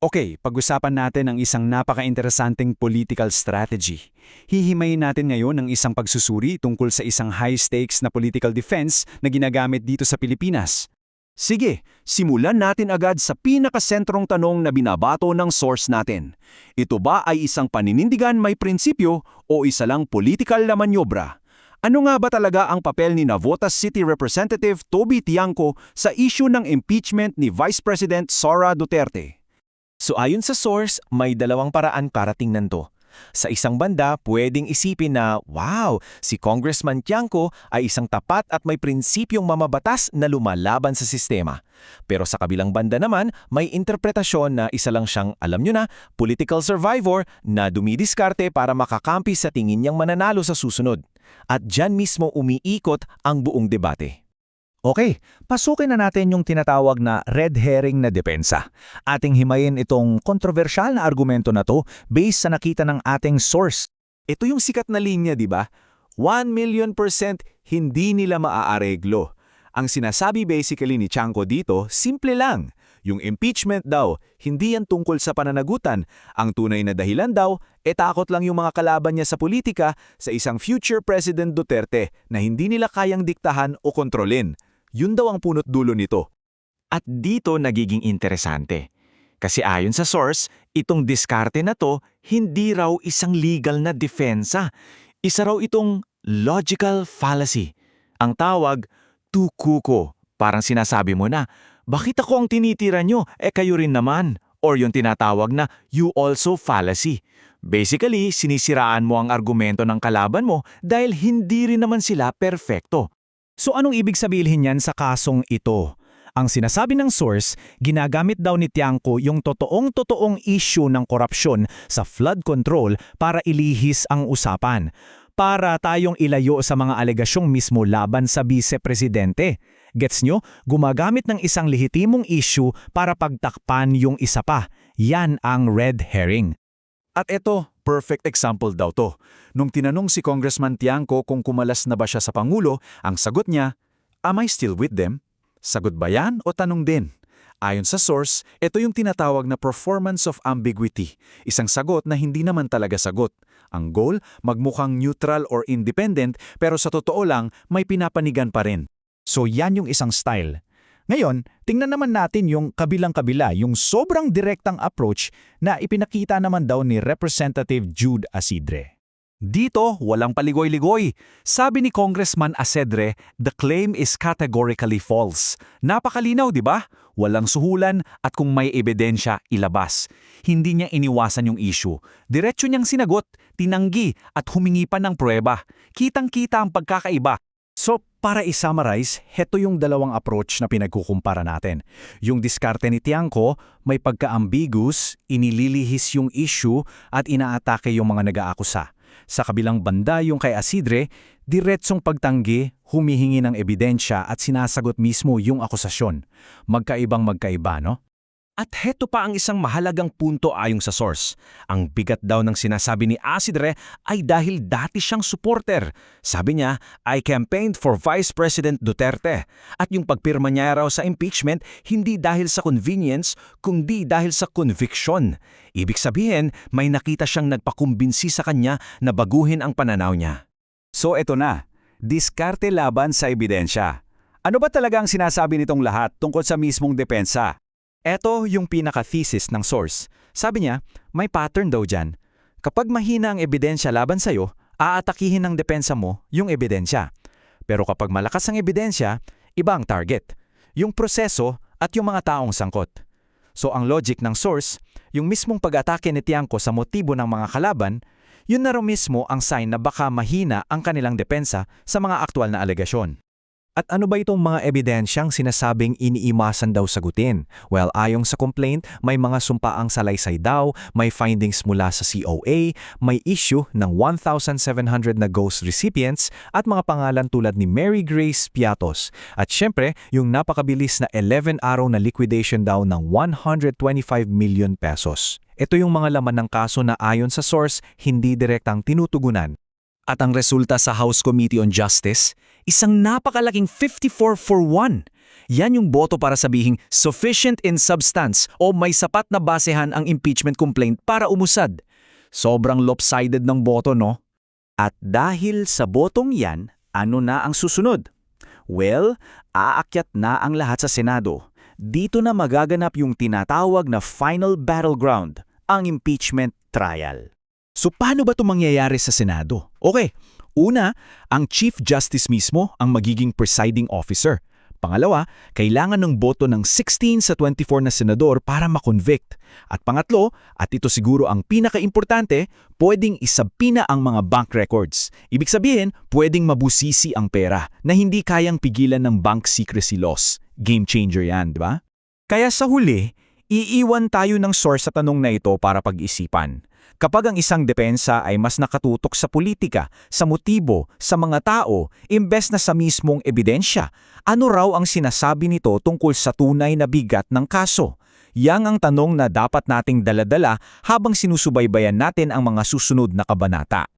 Okay, pag-usapan natin ang isang napaka-interesanting political strategy. Hihimayin natin ngayon ang isang pagsusuri tungkol sa isang high-stakes na political defense na ginagamit dito sa Pilipinas. Sige, simulan natin agad sa pinakasentrong tanong na binabato ng source natin. Ito ba ay isang paninindigan may prinsipyo o isa lang political na manyobra? Ano nga ba talaga ang papel ni Navotas City Representative Toby Tiangco sa issue ng impeachment ni Vice President Sara Duterte? So ayon sa source, may dalawang paraan para tingnan to. Sa isang banda, pwedeng isipin na, wow, si Congressman Tiangco ay isang tapat at may prinsipyong mamabatas na lumalaban sa sistema. Pero sa kabilang banda naman, may interpretasyon na isa lang siyang, alam nyo na, political survivor na dumidiskarte para makakampi sa tingin niyang mananalo sa susunod. At dyan mismo umiikot ang buong debate. Okay, pasukin na natin yung tinatawag na red herring na depensa. Ating himayin itong kontrobersyal na argumento na to based sa nakita ng ating source. Ito yung sikat na linya, di ba? 1,000,000% hindi nila maaareglo. Ang sinasabi basically ni Tiangco dito, simple lang. Yung impeachment daw, hindi yan tungkol sa pananagutan. Ang tunay na dahilan daw, takot lang yung mga kalaban niya sa politika sa isang future President Duterte na hindi nila kayang diktahan o kontrolin. Yun daw ang punot dulo nito. At dito nagiging interesante. Kasi ayon sa source, itong diskarte na to, hindi raw isang legal na depensa. Isa raw itong logical fallacy. Ang tawag, tukuko. Parang sinasabi mo na, bakit ako ang tinitira nyo? Kayo rin naman. Or yung tinatawag na you also fallacy. Basically, sinisiraan mo ang argumento ng kalaban mo dahil hindi rin naman sila perfecto. So anong ibig sabihin yan sa kasong ito? Ang sinasabi ng source, ginagamit daw ni Tiangco yung totoong issue ng korupsyon sa flood control para ilihis ang usapan. Para tayong ilayo sa mga alegasyong mismo laban sa vice-presidente. Gets nyo? Gumagamit ng isang lehitimong issue para pagtakpan yung isa pa. Yan ang red herring. At ito, perfect example daw to. Nung tinanong si Congressman Tiangco kung kumalas na ba siya sa Pangulo, ang sagot niya, "Am I still with them?" Sagot ba yan o tanong din? Ayon sa source, ito yung tinatawag na performance of ambiguity. Isang sagot na hindi naman talaga sagot. Ang goal, magmukhang neutral or independent pero sa totoo lang, may pinapanigan pa rin. So yan yung isang style. Ngayon, tingnan naman natin yung kabilang-kabila, yung sobrang direktang approach na ipinakita naman daw ni Representative Jude Asidre. Dito, walang paligoy-ligoy. Sabi ni Congressman Asedre, the claim is categorically false. Napakalinaw, di ba? Walang suhulan at kung may ebidensya, ilabas. Hindi niya iniwasan yung issue. Diretso niyang sinagot, tinanggi at humingi pa ng pruweba. Kitang-kita ang pagkakaiba. So, para i-summarize, heto yung dalawang approach na pinagkukumpara natin. Yung diskarte ni Tiangco, may pagka-ambiguous, inililihis yung issue at inaatake yung mga nag-aakusa. Sa kabilang banda yung kay Asidre, diretsong pagtanggi, humihingi ng ebidensya at sinasagot mismo yung akusasyon. Magkaibang magkaiba, no? At heto pa ang isang mahalagang punto ayon sa source. Ang bigat daw ng sinasabi ni Asidre ay dahil dati siyang supporter. Sabi niya, I campaigned for Vice President Duterte. At yung pagpirma niya raw sa impeachment, hindi dahil sa convenience, kundi dahil sa conviction. Ibig sabihin, may nakita siyang nagpakumbinsi sa kanya na baguhin ang pananaw niya. So eto na, diskarte laban sa ebidensya. Ano ba talaga ang sinasabi nitong lahat tungkol sa mismong depensa? Ito yung pinaka-thesis ng source. Sabi niya, may pattern daw dyan. Kapag mahina ang ebidensya laban sa'yo, aatakihin ng depensa mo yung ebidensya. Pero kapag malakas ang ebidensya, iba ang target. Yung proseso at yung mga taong sangkot. So ang logic ng source, yung mismong pag-atake ni Tiangco sa motibo ng mga kalaban, yun na rin mismo ang sign na baka mahina ang kanilang depensa sa mga aktwal na alegasyon. At ano ba itong mga ebidensyang sinasabing iniimasan daw sagutin? Well, ayong sa complaint, may mga sumpaang salaysay daw, may findings mula sa COA, may issue ng 1,700 na ghost recipients at mga pangalan tulad ni Mary Grace Piatos. At syempre, yung napakabilis na 11-araw na liquidation daw ng 125 million pesos. Ito yung mga laman ng kaso na ayon sa source, hindi direktang tinutugunan. At ang resulta sa House Committee on Justice, isang napakalaking 54-1. Yan yung boto para sabihing sufficient in substance o may sapat na basehan ang impeachment complaint para umusad. Sobrang lopsided ng boto, no? At dahil sa botong yan, ano na ang susunod? Well, aakyat na ang lahat sa Senado. Dito na magaganap yung tinatawag na final battleground, ang impeachment trial. So paano ba ito mangyayari sa Senado? Okay, una, ang Chief Justice mismo ang magiging presiding officer. Pangalawa, kailangan ng boto ng 16 sa 24 na senador para makonvict. At pangatlo, at ito siguro ang pinakaimportante, pwedeng isabpina ang mga bank records. Ibig sabihin, pwedeng mabusisi ang pera na hindi kayang pigilan ng bank secrecy laws. Game changer yan, di ba? Kaya sa huli, iiwan tayo ng source sa tanong na ito para pag-isipan. Kapag ang isang depensa ay mas nakatutok sa politika, sa motibo, sa mga tao, imbes na sa mismong ebidensya, ano raw ang sinasabi nito tungkol sa tunay na bigat ng kaso? Yang ang tanong na dapat nating daladala habang sinusubaybayan natin ang mga susunod na kabanata.